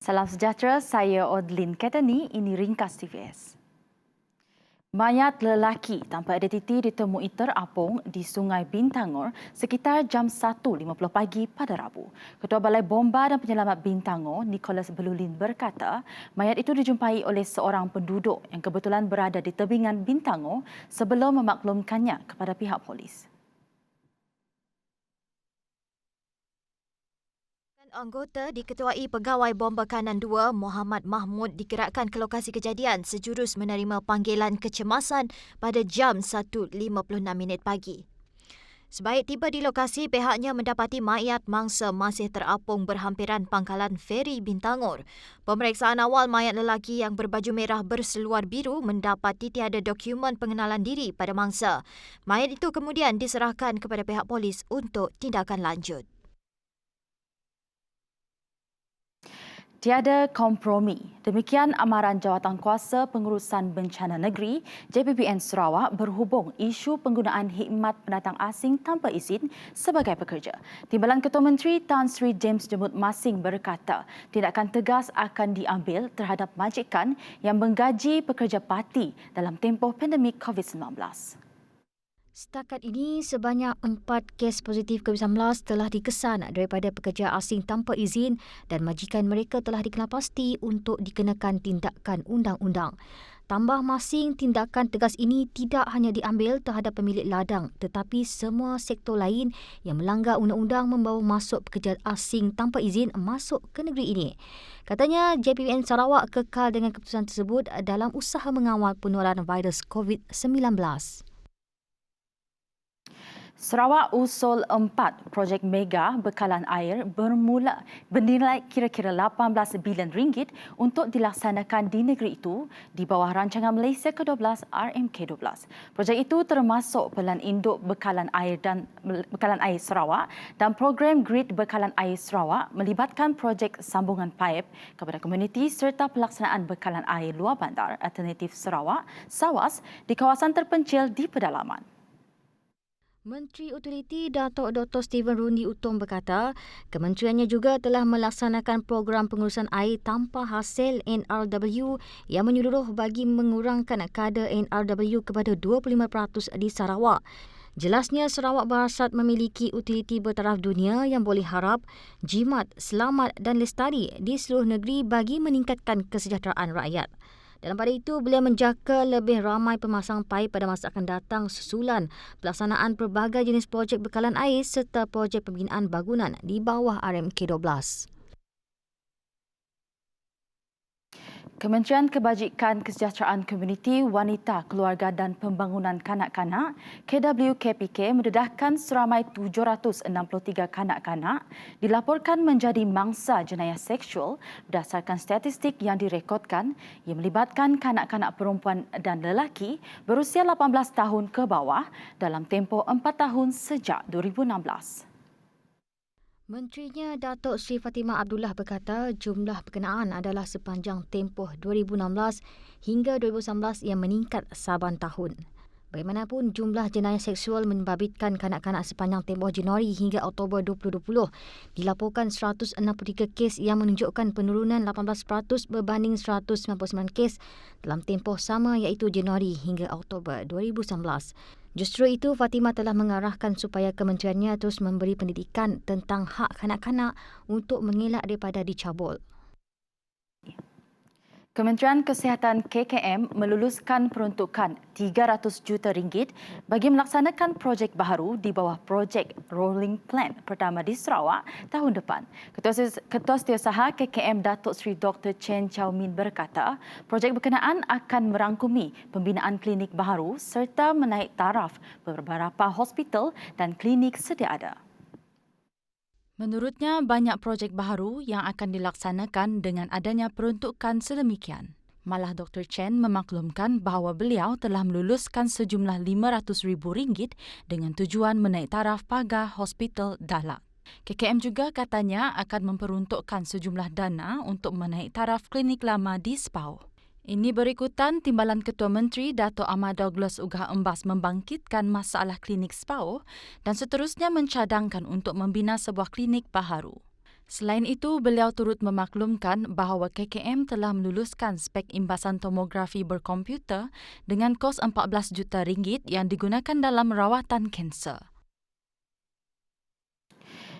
Salam sejahtera, saya Odlin Ketani, ini ringkas TVS. Mayat lelaki tanpa identiti ditemui terapung di Sungai Bintangor sekitar jam 1.50 pagi pada Rabu. Ketua Balai Bomba dan Penyelamat Bintangor, Nicholas Belulin berkata, mayat itu dijumpai oleh seorang penduduk yang kebetulan berada di tebingan Bintangor sebelum memaklumkannya kepada pihak polis. Anggota diketuai Pegawai Bomba Kanan 2 Muhammad Mahmud digerakkan ke lokasi kejadian sejurus menerima panggilan kecemasan pada jam 1.56 pagi. Sebaik tiba di lokasi, pihaknya mendapati mayat mangsa masih terapung berhampiran pangkalan feri Bintangor. Pemeriksaan awal mayat lelaki yang berbaju merah berseluar biru mendapati tiada dokumen pengenalan diri pada mangsa. Mayat itu kemudian diserahkan kepada pihak polis untuk tindakan lanjut. Tiada kompromi. Demikian amaran Jawatankuasa Pengurusan Bencana Negeri JPBN Sarawak berhubung isu penggunaan khidmat pendatang asing tanpa izin sebagai pekerja. Timbalan Ketua Menteri Tan Sri James Jemut Masing berkata, tindakan tegas akan diambil terhadap majikan yang menggaji pekerja parti dalam tempoh pandemik COVID-19. Setakat ini, sebanyak 4 kes positif COVID-19 telah dikesan daripada pekerja asing tanpa izin dan majikan mereka telah dikenal pasti untuk dikenakan tindakan undang-undang. Tambah Masing, tindakan tegas ini tidak hanya diambil terhadap pemilik ladang tetapi semua sektor lain yang melanggar undang-undang membawa masuk pekerja asing tanpa izin masuk ke negeri ini. Katanya, JPBN Sarawak kekal dengan keputusan tersebut dalam usaha mengawal penularan virus COVID-19. Sarawak usul 4 projek mega bekalan air bermula bernilai kira-kira 18 bilion ringgit untuk dilaksanakan di negeri itu di bawah rancangan Malaysia ke-12 RMK12. Projek itu termasuk Pelan Induk Bekalan Air Sarawak dan program Grid Bekalan Air Sarawak melibatkan projek sambungan paip kepada komuniti serta pelaksanaan bekalan air luar bandar alternatif Sarawak SAWAS di kawasan terpencil di pedalaman. Menteri Utiliti Datuk Dr. Stephen Rundi Utom berkata, kementeriannya juga telah melaksanakan program pengurusan air tanpa hasil NRW yang menyeluruh bagi mengurangkan kadar NRW kepada 25% di Sarawak. Jelasnya, Sarawak berhasrat memiliki utiliti bertaraf dunia yang boleh harap, jimat, selamat dan lestari di seluruh negeri bagi meningkatkan kesejahteraan rakyat. Dalam pada itu, beliau menjaka lebih ramai pemasang paip pada masa akan datang susulan pelaksanaan pelbagai jenis projek bekalan air serta projek pembinaan bangunan di bawah RMK12. Kementerian Kebajikan Kesejahteraan Komuniti, Wanita, Keluarga dan Pembangunan Kanak-kanak KWKPK mendedahkan seramai 763 kanak-kanak dilaporkan menjadi mangsa jenayah seksual berdasarkan statistik yang direkodkan yang melibatkan kanak-kanak perempuan dan lelaki berusia 18 tahun ke bawah dalam tempoh 4 tahun sejak 2016. Menterinya Datuk Sri Fatimah Abdullah berkata jumlah berkenaan adalah sepanjang tempoh 2016 hingga 2019 yang meningkat saban tahun. Bagaimanapun, jumlah jenayah seksual membabitkan kanak-kanak sepanjang tempoh Januari hingga Oktober 2020 dilaporkan 163 kes yang menunjukkan penurunan 18% berbanding 199 kes dalam tempoh sama iaitu Januari hingga Oktober 2019. Justru itu, Fatimah telah mengarahkan supaya kementeriannya terus memberi pendidikan tentang hak kanak-kanak untuk mengelak daripada dicabul. Kementerian Kesihatan KKM meluluskan peruntukan 300 juta ringgit bagi melaksanakan projek baharu di bawah projek Rolling Plan pertama di Sarawak tahun depan. Ketua Setiausaha KKM Datuk Seri Dr. Chen Chow Min berkata, projek berkenaan akan merangkumi pembinaan klinik baharu serta menaik taraf beberapa hospital dan klinik sedia ada. Menurutnya, banyak projek baharu yang akan dilaksanakan dengan adanya peruntukan sedemikian. Malah Dr. Chen memaklumkan bahawa beliau telah meluluskan sejumlah RM500,000 dengan tujuan menaik taraf pagar hospital Dalat. KKM juga katanya akan memperuntukkan sejumlah dana untuk menaik taraf klinik lama di Sepau. Ini berikutan Timbalan Ketua Menteri Dato' Ahmad Douglas Ugah Embas membangkitkan masalah klinik Sepau dan seterusnya mencadangkan untuk membina sebuah klinik baharu. Selain itu, beliau turut memaklumkan bahawa KKM telah meluluskan spek imbasan tomografi berkomputer dengan kos RM14 juta yang digunakan dalam rawatan kanser.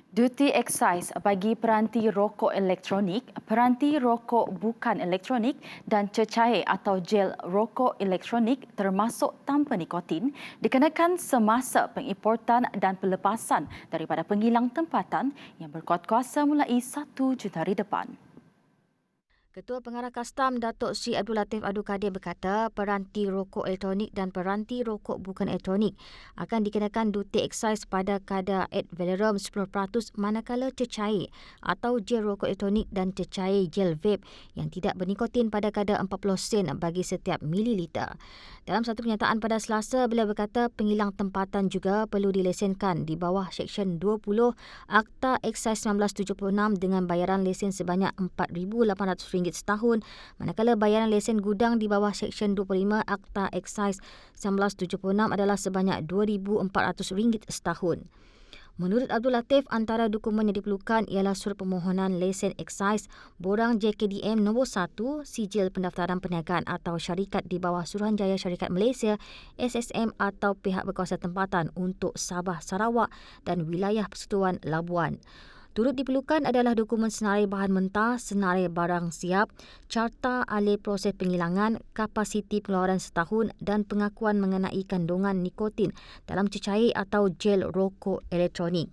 Duty excise bagi peranti rokok elektronik, peranti rokok bukan elektronik dan cecair atau gel rokok elektronik termasuk tanpa nikotin dikenakan semasa pengimportan dan pelepasan daripada penghilang tempatan yang berkuat kuasa mulai 1 Januari depan. Ketua Pengarah Kastam Datuk Sri Abdul Latif Abdul Kadir berkata peranti rokok elektronik dan peranti rokok bukan elektronik akan dikenakan duty excise pada kadar ad valorem 10% manakala cecair atau gel rokok elektronik dan cecair gel vape yang tidak bernikotin pada kadar 40 sen bagi setiap mililiter. Dalam satu pernyataan pada Selasa, beliau berkata penghilang tempatan juga perlu dilesenkan di bawah Seksyen 20 Akta Eksais 1976 dengan bayaran lesen sebanyak RM4,800 setahun, manakala bayaran lesen gudang di bawah Seksyen 25 Akta Eksais 1976 adalah sebanyak RM2,400 setahun. Menurut Abdul Latif, antara dokumen yang diperlukan ialah surat permohonan lesen eksais, borang JKDM nombor 1, sijil pendaftaran perniagaan atau syarikat di bawah Suruhanjaya Syarikat Malaysia, SSM atau pihak berkuasa tempatan untuk Sabah, Sarawak dan wilayah Persekutuan Labuan. Turut diperlukan adalah dokumen senarai bahan mentah, senarai barang siap, carta alih proses penghilangan, kapasiti pengeluaran setahun dan pengakuan mengenai kandungan nikotin dalam cecair atau gel rokok elektronik.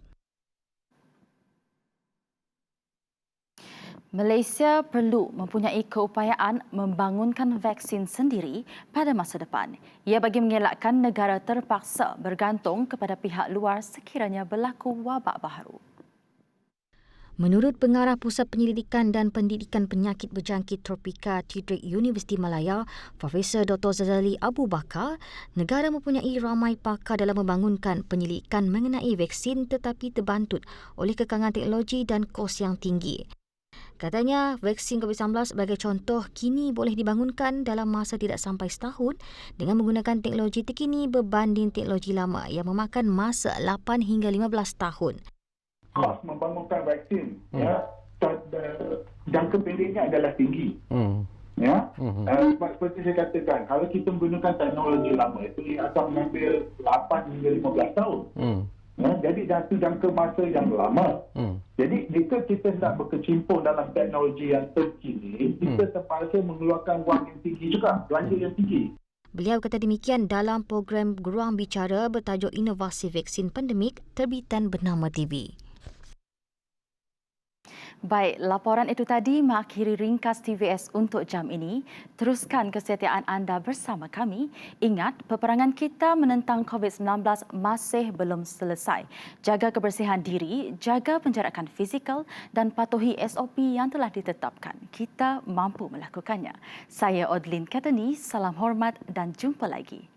Malaysia perlu mempunyai keupayaan membangunkan vaksin sendiri pada masa depan. Ia bagi mengelakkan negara terpaksa bergantung kepada pihak luar sekiranya berlaku wabak baharu. Menurut Pengarah Pusat Penyelidikan dan Pendidikan Penyakit Berjangkit Tropika Tidrik Universiti Malaya, Profesor Dr. Zazali Abu Bakar, negara mempunyai ramai pakar dalam membangunkan penyelidikan mengenai vaksin tetapi terbantut oleh kekangan teknologi dan kos yang tinggi. Katanya, vaksin COVID-19 sebagai contoh kini boleh dibangunkan dalam masa tidak sampai setahun dengan menggunakan teknologi terkini berbanding teknologi lama yang memakan masa 8 hingga 15 tahun. Kos membangunkan vaksin, ya, jangka pendeknya adalah tinggi. Ya, sebab seperti saya katakan, kalau kita menggunakan teknologi lama itu ia akan mengambil 8 hingga 15 tahun. Ya, jadi itu jangka masa yang lama. Jadi jika kita nak berkecimpung dalam teknologi yang terkini, kita terpaksa mengeluarkan wang yang tinggi juga, belanja yang tinggi. Beliau kata demikian dalam program Ruang Bicara bertajuk Inovasi Vaksin Pandemik terbitan Bernama TV. Baik, laporan itu tadi mengakhiri ringkas TVS untuk jam ini. Teruskan kesetiaan anda bersama kami. Ingat, peperangan kita menentang COVID-19 masih belum selesai. Jaga kebersihan diri, jaga penjarakan fizikal dan patuhi SOP yang telah ditetapkan. Kita mampu melakukannya. Saya Odlin Katani, salam hormat dan jumpa lagi.